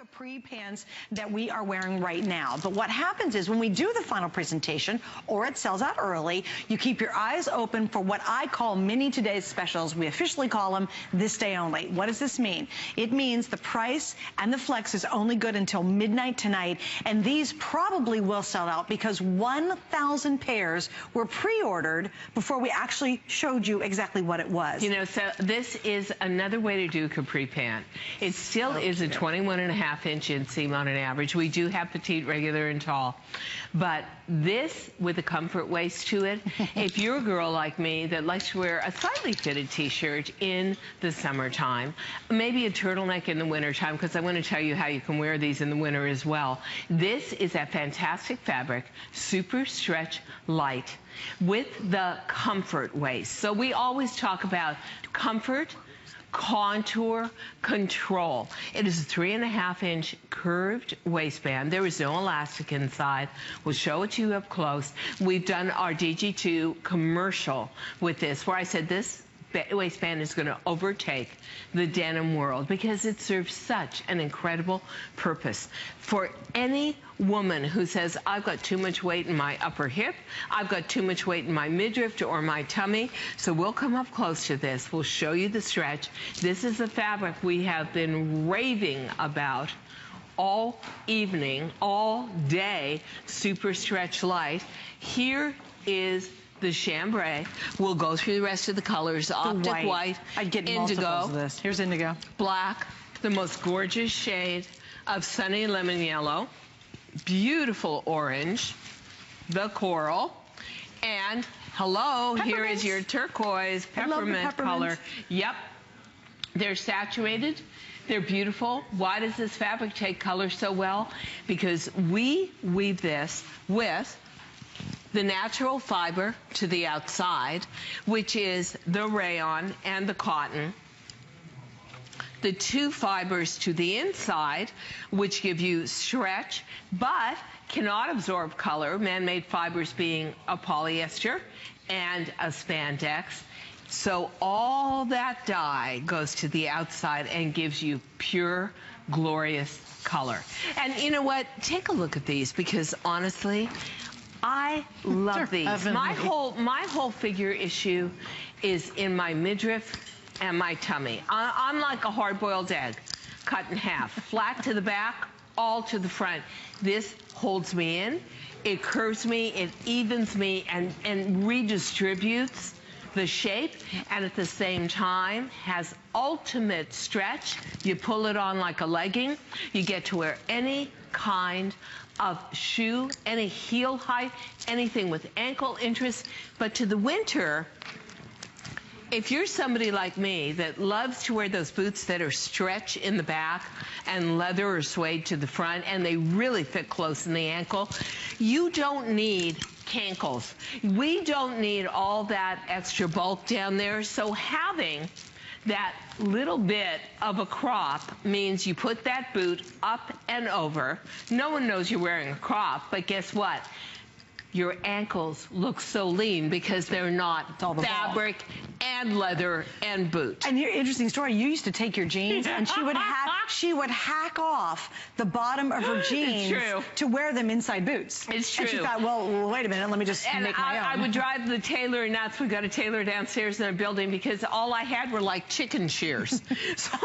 capri pants that we are wearing right now. But what happens is when we do the final presentation, or it sells out early, you keep your eyes open for what I call mini today's specials. We officially call them this day only. What does this mean? It means the price and the flex is only good until midnight tonight, and these probably will sell out because 1,000 pairs were pre-ordered before we actually showed you exactly what it was. You know, so this is another way to do a capri pant. It still is a 21.5-inch inseam on an average. We do have petite, regular, and tall. But this, with a comfort waist to it, if you're a girl like me that likes to wear a slightly fitted t-shirt in the summertime, maybe a turtleneck in the wintertime, because I want to tell you how you can wear these in the winter as well. This is that fantastic fabric, SuperStretch Lite, with the comfort waist. So we always talk about comfort, contour, control. It is a 3.5-inch curved waistband. There is no elastic inside. We'll show it to you up close. We've done our DG2 commercial with this, where I said this waistband is going to overtake the denim world because it serves such an incredible purpose. For any woman who says, I've got too much weight in my upper hip, I've got too much weight in my midriff or my tummy, so we'll come up close to this. We'll show you the stretch. This is the fabric we have been raving about all evening, all day, SuperStretch Lite. Here is the chambray. We'll go through the rest of the colors. Optic white, I'd get indigo, of this. Here's indigo. Black, the most gorgeous shade of sunny lemon yellow, beautiful orange, the coral, and hello, here is your turquoise peppermint color. Yep, they're saturated. They're beautiful. Why does this fabric take color so well? Because we weave this with the natural fiber to the outside, which is the rayon and the cotton. The two fibers to the inside, which give you stretch, but cannot absorb color, man-made fibers being a polyester and a spandex. So all that dye goes to the outside and gives you pure, glorious color. And you know what? Take a look at these, because honestly, I love these. My whole figure issue is in my midriff and my tummy. I'm like a hard-boiled egg, cut in half, flat to the back, all to the front. This holds me in, it curves me, it evens me, and redistributes the shape, and at the same time has ultimate stretch. You pull it on like a legging. You get to wear any kind of shoe, any heel height, anything with ankle interest. But to the winter, if you're somebody like me that loves to wear those boots that are stretch in the back and leather or suede to the front, and they really fit close in the ankle, you don't need cankles. We don't need all that extra bulk down there. So having that little bit of a crop means you put that boot up and over. No one knows you're wearing a crop, but guess what? Your ankles look so lean because they're not fabric and leather and boot. And your interesting story, you used to take your jeans and she would hack off the bottom of her jeans to wear them inside boots. It's true. And she thought, well, wait a minute, let me just make my own. I would drive the tailor nuts. We got a tailor downstairs in the building because all I had were like chicken shears. So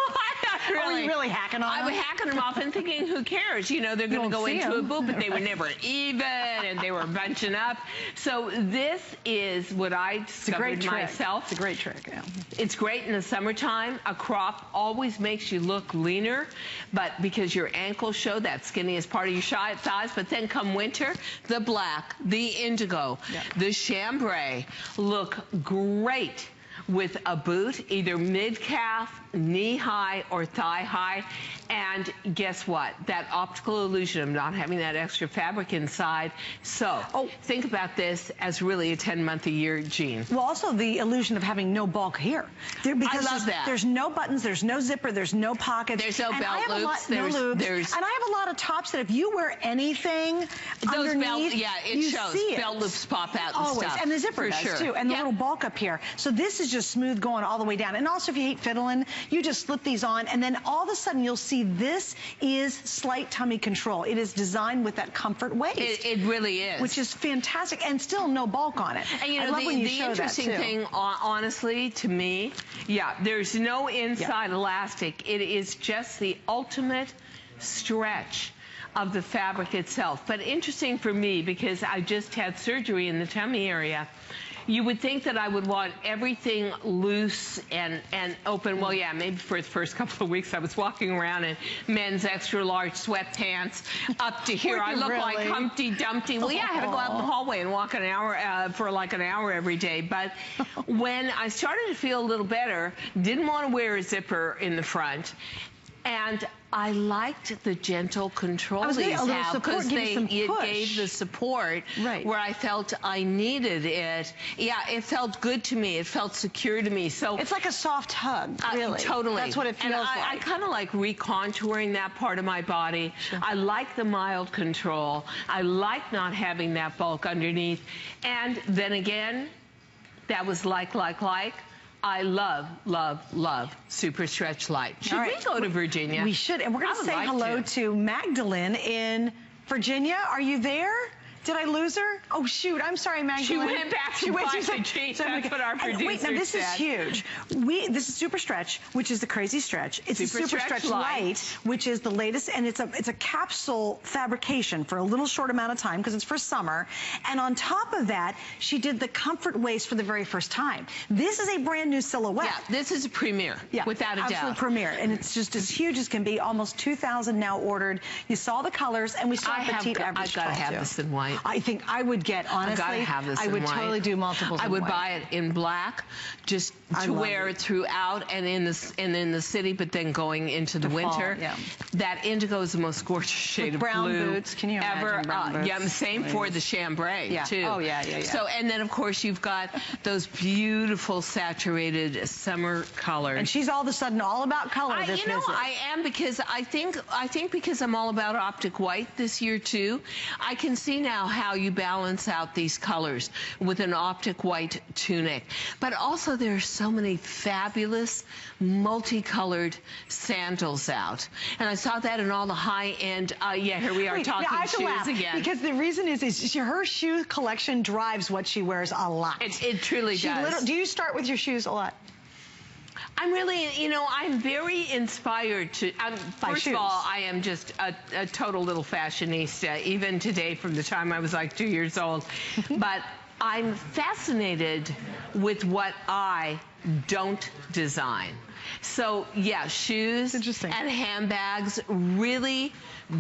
were you really hacking on them? I was hacking them off and thinking, who cares? You know, they're going to go into a boot, but they were never even, and they were bunching up. So this is what I discovered myself. It's a great trick. Yeah. It's great in the summertime. A crop always makes you look leaner, but because your ankles show that skinniest part of your thighs. But then come winter, the black, the indigo, the chambray look great with a boot, either mid-calf, knee-high, or thigh-high. And guess what? That optical illusion of not having that extra fabric inside. So think about this as really a 10-month-a-year jean. Well, also the illusion of having no bulk here. Because I love that. There's no buttons, there's no zipper, there's no pockets. There's no belt loops. No loops. And I have a lot of tops that if you wear anything underneath, it shows. Belt loops pop out and stuff. And the zipper does too. And the little bulk up here. So this is just smooth going all the way down. And also if you hate fiddling, You just slip these on, and then all of a sudden you'll see this is slight tummy control. It is designed with that comfort waist. It really is. Which is fantastic, and still no bulk on it. And you know, I love when you the show interesting that, too. thing, honestly, to me, there's no inside elastic. It is just the ultimate stretch of the fabric itself. But interesting for me, because I just had surgery in the tummy area, you would think that I would want everything loose and open. Well, yeah, maybe for the first couple of weeks I was walking around in men's extra large sweatpants up to here. I look like Humpty Dumpty. Well, yeah, I had to go out in the hallway and walk an hour for like an hour every day. But when I started to feel a little better, didn't want to wear a zipper in the front. And I liked the gentle control these have because it gave the support where I felt I needed it. Yeah, it felt good to me. It felt secure to me. So it's like a soft hug, really. Totally. That's what it feels like. I kind of like recontouring that part of my body. Sure. I like the mild control. I like not having that bulk underneath. And then again, that was like. I love, love, love SuperStretch Lite. Should we go to Virginia? We should, and we're going to say hello to Magdalene in Virginia. Are you there? Did I lose her? Oh, shoot. I'm sorry, Magdalene. She went back to buy the jeans. That's what our producer Wait, now this said. is huge. This is SuperStretch, which is the crazy stretch. It's a SuperStretch Lite, which is the latest, and it's a capsule fabrication for a little short amount of time because it's for summer. And on top of that, she did the comfort waist for the very first time. This is a brand new silhouette. Yeah, this is a premiere, without a doubt. Absolute premiere, and it's just as huge as can be. Almost 2,000 now ordered. You saw the colors, and we saw petite average. I've got to have this in white. I think I would get, honestly, I have this I would totally do multiples. I would buy it in black, just to wear it throughout and in the city, but then going into the winter. Fall, that indigo is the most gorgeous shade of brown blue boots. Can you ever. Brown boots? Yeah, same for the chambray too. Oh yeah. So and then of course you've got those beautiful saturated summer colors. And she's all of a sudden all about color. You know, I am, because I think because I'm all about optic white this year too. I can see now how you balance out these colors with an optic white tunic. But also there are so many fabulous multicolored sandals out. And I saw that in all the high-end, here we are talking shoes again. Because the reason is her shoe collection drives what she wears a lot. It truly does. Do you start with your shoes a lot? I'm really, I'm very inspired to, first of all, I am just a total little fashionista, even today from the time I was like 2 years old. But I'm fascinated with what I don't design. So, yeah, shoes and handbags really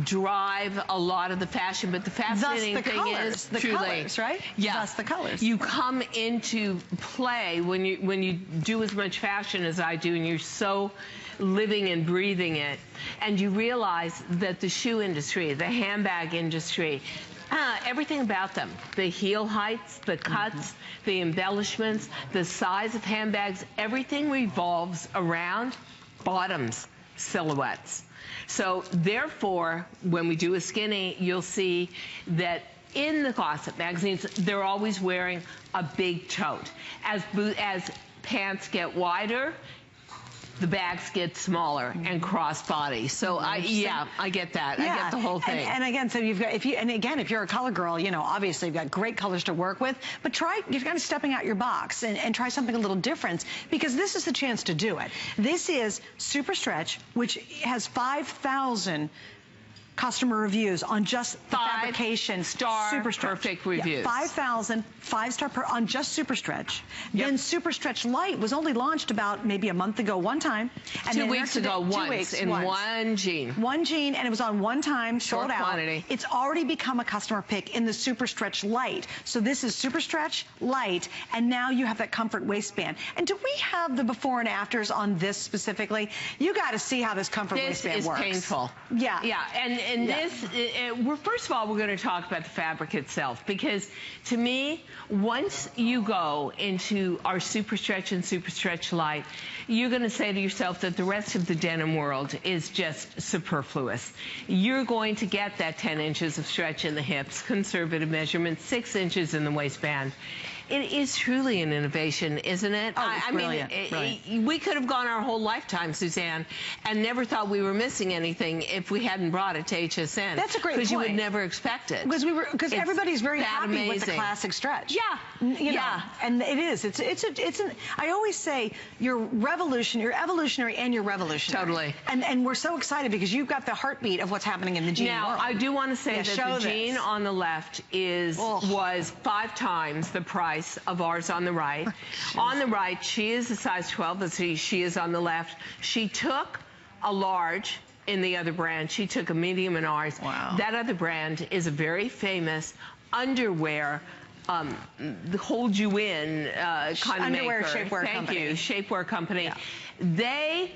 drive a lot of the fashion, but the fascinating thing is the colors, right? Yeah, thus the colors. You come into play when you do as much fashion as I do, and you're so living and breathing it, and you realize that the shoe industry, the handbag industry, everything about them, the heel heights, the cuts, the embellishments, the size of handbags, everything revolves around bottoms, silhouettes. So therefore, when we do a skinny, you'll see that in the Gossip magazines, they're always wearing a big tote. As pants get wider, the bags get smaller and crossbody. So I get that. I get the whole thing. And again, so you've got, if you're a color girl, obviously you've got great colors to work with, but you've got to stepping out your box and try something a little different, because this is the chance to do it. This is SuperStretch, which has 5,000 customer reviews on just the fabrication. SuperStretch. Perfect reviews. 5,000 5-star on just SuperStretch. Then SuperStretch Lite was only launched about maybe a month ago, one time. And 2 weeks ago, once, in one jean. One jean, and it was on one time, sold out. Quantity. It's already become a customer pick in the SuperStretch Lite. So this is SuperStretch Lite, and now you have that comfort waistband. And do we have the before and afters on this specifically? You got to see how this comfort waistband works. This is painful. Yeah. Yeah, and this, first of all, we're going to talk about the fabric itself, because to me, once you go into our SuperStretch and SuperStretch Lite, you're going to say to yourself that the rest of the denim world is just superfluous. You're going to get that 10 inches of stretch in the hips, conservative measurement, 6 inches in the waistband. It is truly an innovation, isn't it? Oh, it's brilliant. We could have gone our whole lifetime, Suzanne, and never thought we were missing anything if we hadn't brought it to HSN. That's a great point. Because you would never expect it. Because everybody's very happy with the classic stretch. Yeah. You know, and it is. I always say you're evolutionary and you're revolutionary. Totally. And we're so excited because you've got the heartbeat of what's happening in the jean world. Now, I do want to say that the jean on the left was 5 times the price of ours on the right. On the right, she is a size 12. Let's see, she is on the left. She took a large in the other brand. She took a medium in ours. Wow. That other brand is a very famous underwear hold you in kind of underwear maker. shapewear Thank company. you, shapewear company. Yeah. They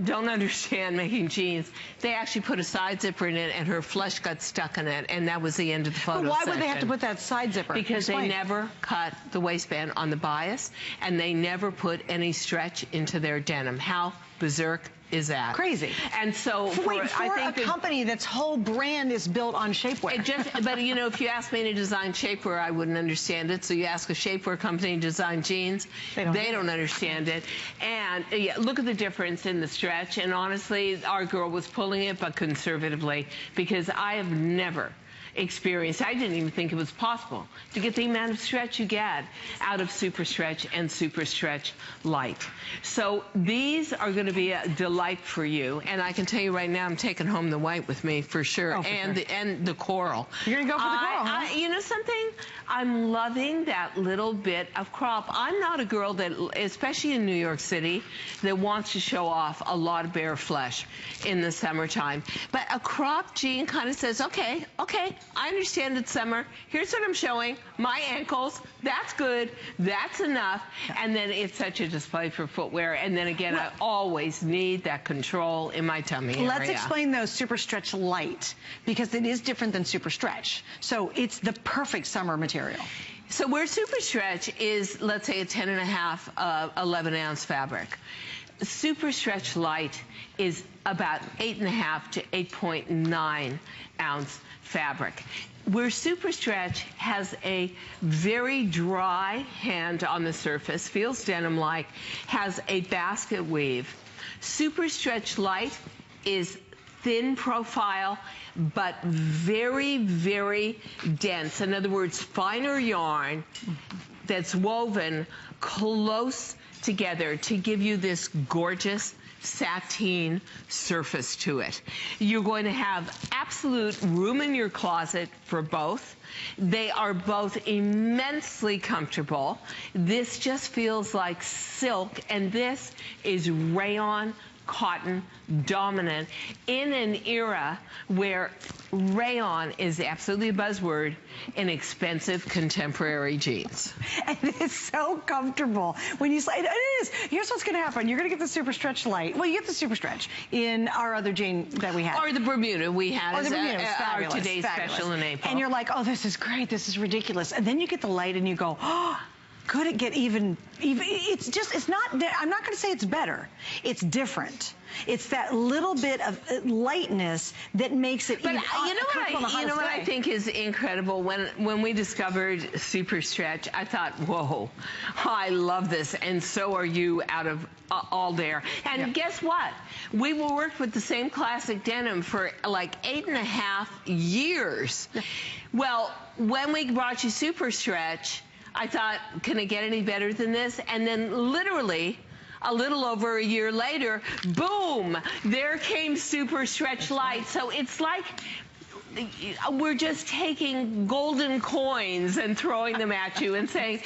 don't understand making jeans. They actually put a side zipper in it and her flesh got stuck in it, and that was the end of the photo But why session. would they have to put that side zipper? Because they never cut the waistband on the bias, and they never put any stretch into their denim. How berserk is that? Crazy. And so I think a company that's whole brand is built on shapewear. But you know, if you ask me to design shapewear, I wouldn't understand it. So you ask a shapewear company to design jeans, they don't understand it. And yeah, look at the difference in the stretch. And honestly, our girl was pulling it, but conservatively, because I have never experienced, I didn't even think it was possible to get the amount of stretch you get out of SuperStretch and SuperStretch Lite. So these are going to be a delight for you, and I can tell you right now, I'm taking home the white with me for sure, and the coral. You're going to go for the coral, huh? You know something? I'm loving that little bit of crop. I'm not a girl that, especially in New York City, that wants to show off a lot of bare flesh in the summertime. But a crop jean kind of says, okay, I understand it's summer. Here's what I'm showing. My ankles. That's good. That's enough. And then it's such a display for footwear. And then again, I always need that control in my tummy area. Let's explain those SuperStretch Lite, because it is different than SuperStretch. So it's the perfect summer material. So where SuperStretch is, let's say, a 10.5, 11-ounce fabric, SuperStretch Lite is about 8.5 to 8.9 ounce fabric. Where SuperStretch has a very dry hand on the surface, feels denim-like, has a basket weave. SuperStretch Lite is thin profile, but very, very dense. In other words, finer yarn that's woven close together to give you this gorgeous sateen surface to it. You're going to have absolute room in your closet for both. They are both immensely comfortable. This just feels like silk, and this is rayon cotton dominant in an era where rayon is absolutely a buzzword in expensive contemporary jeans. And it's so comfortable. When you say it is, here's what's going to happen. You're going to get the SuperStretch Lite. Well, you get the SuperStretch in our other jean that we had. Or the Bermuda we had as our today's special in April. And you're like, oh, this is great. This is ridiculous. And then you get the Lite and you go, oh, could it get even it's not, I'm not going to say it's better. It's different. It's that little bit of lightness that makes it. But you know what I think is incredible? When we discovered SuperStretch, I thought, whoa, I love this, and so are you out of all there. And guess what? We worked with the same classic denim for like 8.5 years. Well, when we brought you SuperStretch, I thought, can it get any better than this? And then literally a little over a year later, boom, there came SuperStretch Lite. So it's like we're just taking golden coins and throwing them at you and saying,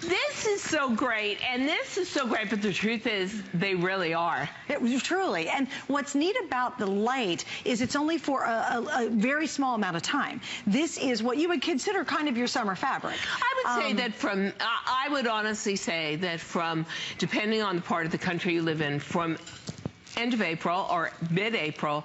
this is so great and this is so great. But the truth is, they really are. Truly. And what's neat about the Lite is it's only for a very small amount of time. This is what you would consider kind of your summer fabric. I would say that I would honestly say that from, depending on the part of the country you live in, from end of April or mid-April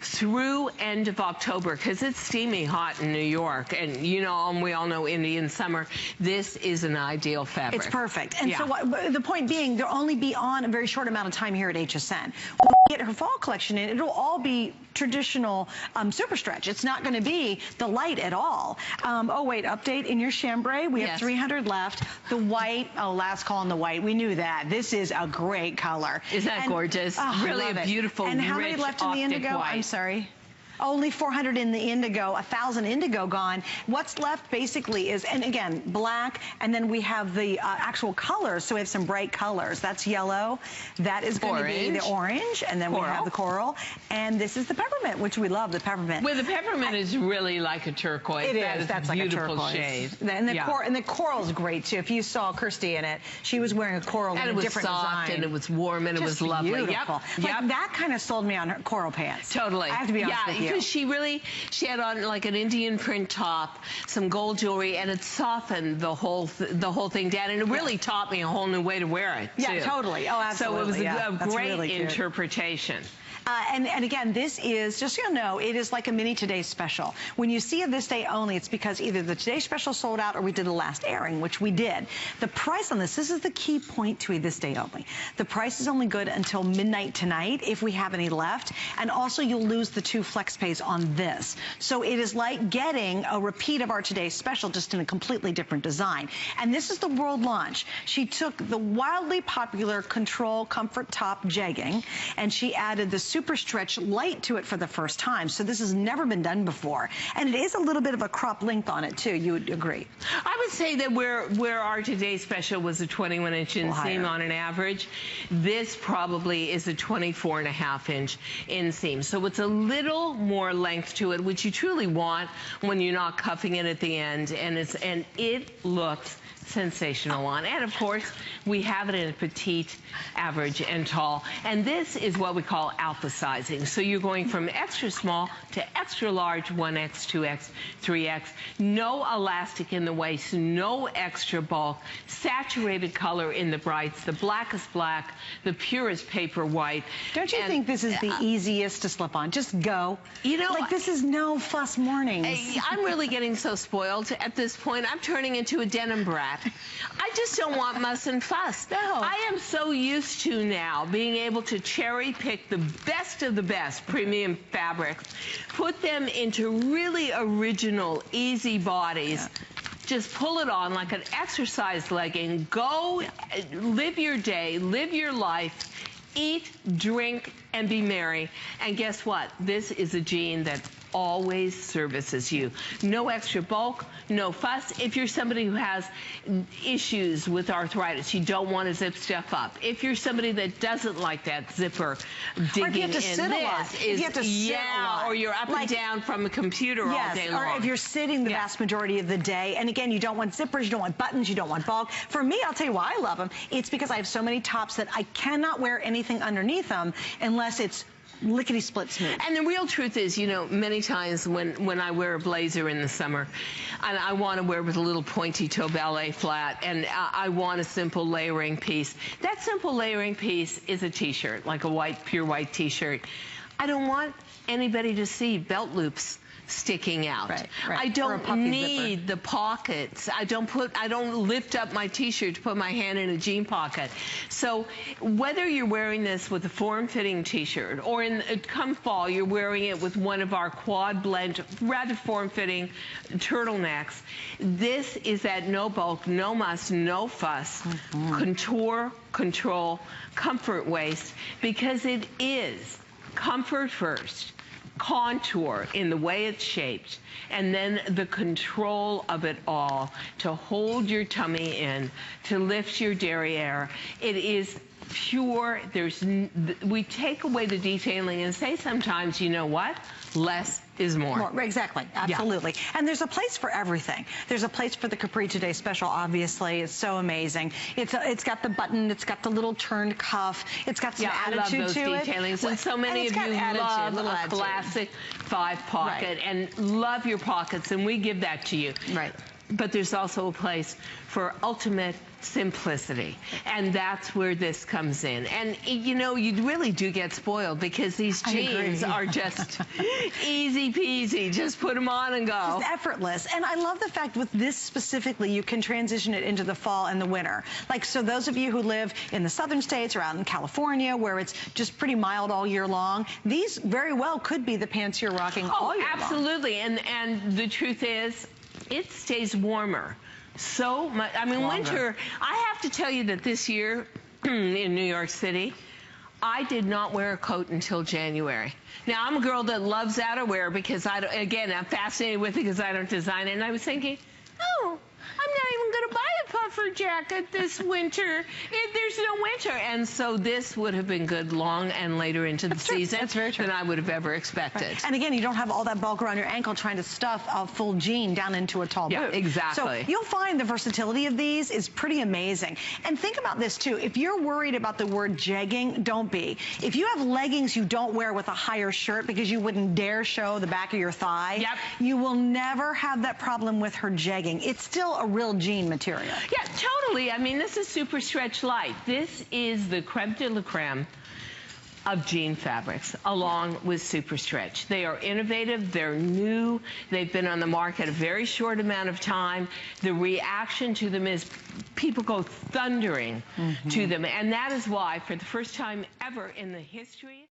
through end of October, because it's steamy hot in New York, and you know, and we all know Indian summer. This is an ideal fabric. It's perfect. And yeah. so the point being, they'll only be on a very short amount of time here at HSN. When we get her fall collection in, it'll all be traditional super stretch. It's not going to be the light at all. Oh wait, update in your chambray. We have 300 left. The white, last call on the white. We knew that. This is a great color. Isn't that gorgeous? Really a beautiful, and how many left in the indigo? White. I'm sorry. Only 400 in the indigo, 1,000 indigo gone. What's left basically is, and again, black, and then we have the actual colors. So we have some bright colors. That's yellow. That is going to be the orange, and then we have the coral. And this is the peppermint, which we love, the peppermint. Well, the peppermint is really like a turquoise. It is. That's like a turquoise shade. And the coral's great too. If you saw Kirsty in it, she was wearing a coral in a different design. And it was soft, and it was warm, and it was lovely. Beautiful. Yep. Like that kind of sold me on her coral pants. Totally. I have to be honest with you. Because she had on like an Indian print top, some gold jewelry, and it softened the whole thing down, and it really taught me a whole new way to wear it, too. Yeah, totally. Oh, absolutely. So it was a great really interpretation. And again, this is, just so you know, it is like a mini Today Special. When you see a This Day Only, it's because either the Today Special sold out or we did the last airing, which we did. The price on this is the key point to a This Day Only. The price is only good until midnight tonight, if we have any left. And also, you'll lose the 2 flex pays on this. So it is like getting a repeat of our Today Special, just in a completely different design. And this is the world launch. She took the wildly popular Control Comfort Top Jegging, and she added the SuperStretch Lite to it for the first time. So this has never been done before. And it is a little bit of a crop length on it, too. You would agree? I would say that where our Today Special was a 21-inch inseam on an average, this probably is a 24.5-inch inseam. So it's a little more length to it, which you truly want when you're not cuffing it at the end. And it looks sensational on. And of course, we have it in a petite, average, and tall. And this is what we call alpha sizing. So you're going from extra small to extra large, 1X, 2X, 3X. No elastic in the waist, no extra bulk, saturated color in the brights, the blackest black, the purest paper white. Don't you think this is the easiest to slip on? Just go. You know, like this is no fuss mornings. I'm really getting so spoiled at this point. I'm turning into a denim brat. I just don't want muss and fuss. No. I am so used to now being able to cherry pick the best of the best premium fabrics, put them into really original, easy bodies. Yeah. Just pull it on like an exercise legging. Go live your day, live your life, eat, drink, and be merry. And guess what? This is a jean that always services you. No extra bulk, no fuss. If you're somebody who has issues with arthritis, you don't want to zip stuff up. If you're somebody that doesn't like that zipper digging in, this is, or you're up and down from a computer all day long. Or if you're sitting the vast majority of the day, and again, you don't want zippers, you don't want buttons, you don't want bulk. For me, I'll tell you why I love them. It's because I have so many tops that I cannot wear anything underneath them unless it's lickety-split smooth. And the real truth is, you know, many times when I wear a blazer in the summer, and I want to wear with a little pointy toe ballet flat, and I want a simple layering piece. That simple layering piece is a t-shirt, like a white, pure white t-shirt. I don't want anybody to see belt loops sticking out. Right. I don't need the pockets. I don't lift up my t-shirt to put my hand in a jean pocket. So whether you're wearing this with a form-fitting t-shirt, or come fall, you're wearing it with one of our quad blend, rather form-fitting turtlenecks, this is that no bulk, no muss, no fuss, contour, control, comfort waist, because it is comfort first, contour in the way it's shaped, and then the control of it all to hold your tummy in, to lift your derriere. It is pure. We take away the detailing and say sometimes, you know what? Less is more. Exactly. Absolutely. Yeah. And there's a place for everything. There's a place for the Capri Today Special, obviously. It's so amazing. It's got the button. It's got the little turned cuff. It's got some attitude to it. I love those detailings. And so many of you love a classic 5-pocket and love your pockets, and we give that to you. Right. But there's also a place for ultimate simplicity. And that's where this comes in. And, you know, you really do get spoiled because these jeans are just easy peasy. Just put them on and go. Just effortless. And I love the fact with this specifically, you can transition it into the fall and the winter. Like, so those of you who live in the southern states or out in California where it's just pretty mild all year long, these very well could be the pants you're rocking all year long. Absolutely. And the truth is, it stays warmer. So much. I mean, winter, I have to tell you that this year in New York City, I did not wear a coat until January. Now, I'm a girl that loves outerwear because, I'm fascinated with it because I don't design it. And I was thinking, oh, I'm not even going to buy a puffer jacket this winter. There's no winter. And so this would have been good long and later into the season than I would have ever expected. Right. And again, you don't have all that bulk around your ankle trying to stuff a full jean down into a tall boot. Yeah, exactly. So you'll find the versatility of these is pretty amazing. And think about this too. If you're worried about the word jegging, don't be. If you have leggings you don't wear with a higher shirt because you wouldn't dare show the back of your thigh, you will never have that problem with her jegging. It's still a real jean material. Yeah, totally. I mean, this is SuperStretch Lite. This is the creme de la creme of jean fabrics, along with SuperStretch. They are innovative, they're new, they've been on the market a very short amount of time. The reaction to them is people go thundering to them, and that is why, for the first time ever in the history